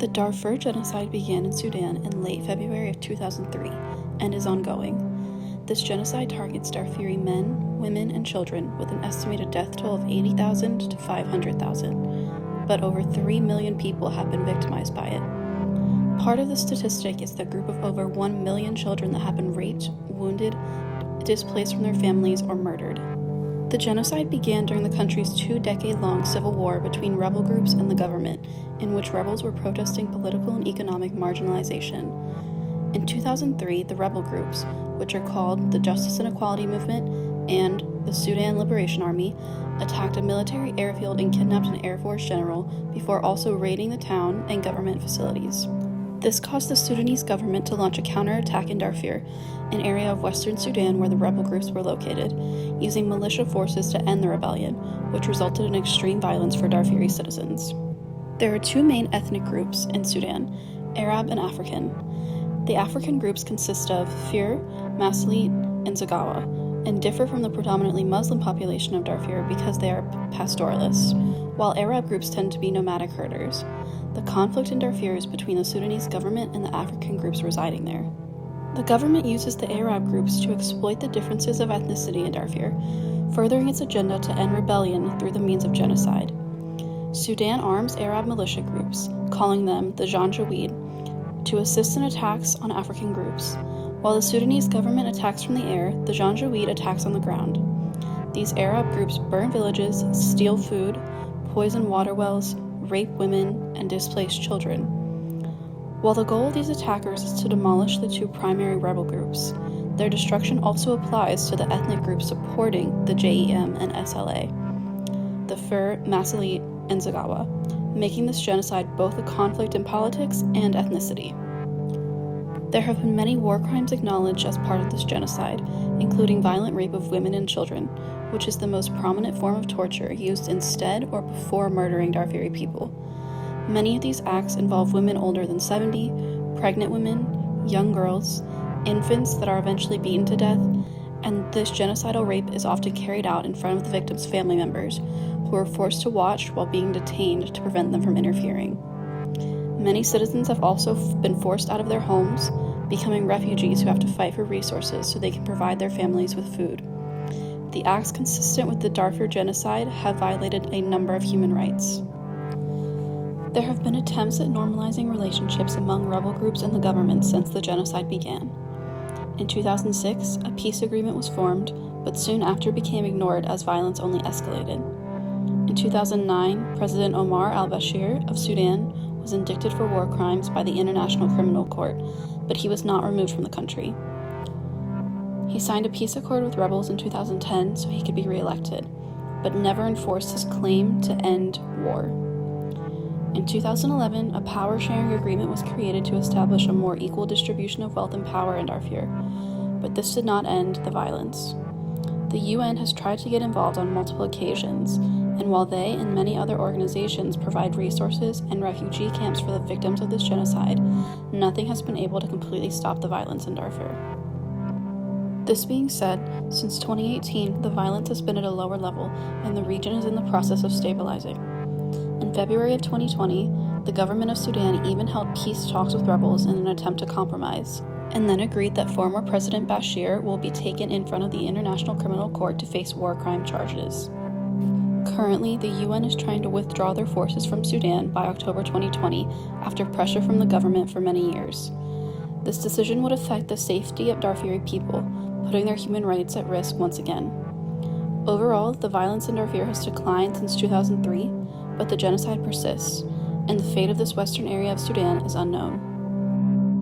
The Darfur genocide began in Sudan in late February of 2003 and is ongoing. This genocide targets Darfuri men, women, and children with an estimated death toll of 80,000 to 500,000, but over 3 million people have been victimized by it. Part of the statistic is the group of over 1 million children that have been raped, wounded, displaced from their families, or murdered. The genocide began during the country's 2-decade-long civil war between rebel groups and the government, in which rebels were protesting political and economic marginalization. In 2003, the rebel groups, which are called the Justice and Equality Movement and the Sudan Liberation Army, attacked a military airfield and kidnapped an Air Force general before also raiding the town and government facilities. This caused the Sudanese government to launch a counterattack in Darfur, an area of western Sudan where the rebel groups were located, using militia forces to end the rebellion, which resulted in extreme violence for Darfuri citizens. There are two main ethnic groups in Sudan, Arab and African. The African groups consist of Fur, Masalit, and Zagawa, and differ from the predominantly Muslim population of Darfur because they are pastoralists, while Arab groups tend to be nomadic herders. The conflict in Darfur is between the Sudanese government and the African groups residing there. The government uses the Arab groups to exploit the differences of ethnicity in Darfur, furthering its agenda to end rebellion through the means of genocide. Sudan arms Arab militia groups, calling them the Janjaweed, to assist in attacks on African groups. While the Sudanese government attacks from the air, the Janjaweed attacks on the ground. These Arab groups burn villages, steal food, poison water wells, rape women, and displace children. While the goal of these attackers is to demolish the two primary rebel groups, their destruction also applies to the ethnic groups supporting the JEM and SLA, the Fur, Masalit, and Zagawa, making this genocide both a conflict in politics and ethnicity. There have been many war crimes acknowledged as part of this genocide, including violent rape of women and children, which is the most prominent form of torture used instead or before murdering Darfuri people. Many of these acts involve women older than 70, pregnant women, young girls, infants that are eventually beaten to death, and this genocidal rape is often carried out in front of the victims' family members, who are forced to watch while being detained to prevent them from interfering. Many citizens have also been forced out of their homes, becoming refugees who have to fight for resources so they can provide their families with food. The acts consistent with the Darfur genocide have violated a number of human rights. There have been attempts at normalizing relationships among rebel groups and the government since the genocide began. In 2006, a peace agreement was formed, but soon after became ignored as violence only escalated. In 2009, President Omar al-Bashir of Sudan was indicted for war crimes by the International Criminal Court, but he was not removed from the country. He signed a peace accord with rebels in 2010 so he could be re-elected, but never enforced his claim to end war. In 2011, a power-sharing agreement was created to establish a more equal distribution of wealth and power in Darfur, but this did not end the violence. The UN has tried to get involved on multiple occasions, and while they and many other organizations provide resources and refugee camps for the victims of this genocide, nothing has been able to completely stop the violence in Darfur. This being said, since 2018, the violence has been at a lower level, and the region is in the process of stabilizing. In February of 2020, the government of Sudan even held peace talks with rebels in an attempt to compromise, and then agreed that former President Bashir will be taken in front of the International Criminal Court to face war crime charges. Currently, the UN is trying to withdraw their forces from Sudan by October 2020 after pressure from the government for many years. This decision would affect the safety of Darfuri people, putting their human rights at risk once again. Overall, the violence in Darfur has declined since 2003, but the genocide persists, and the fate of this western area of Sudan is unknown.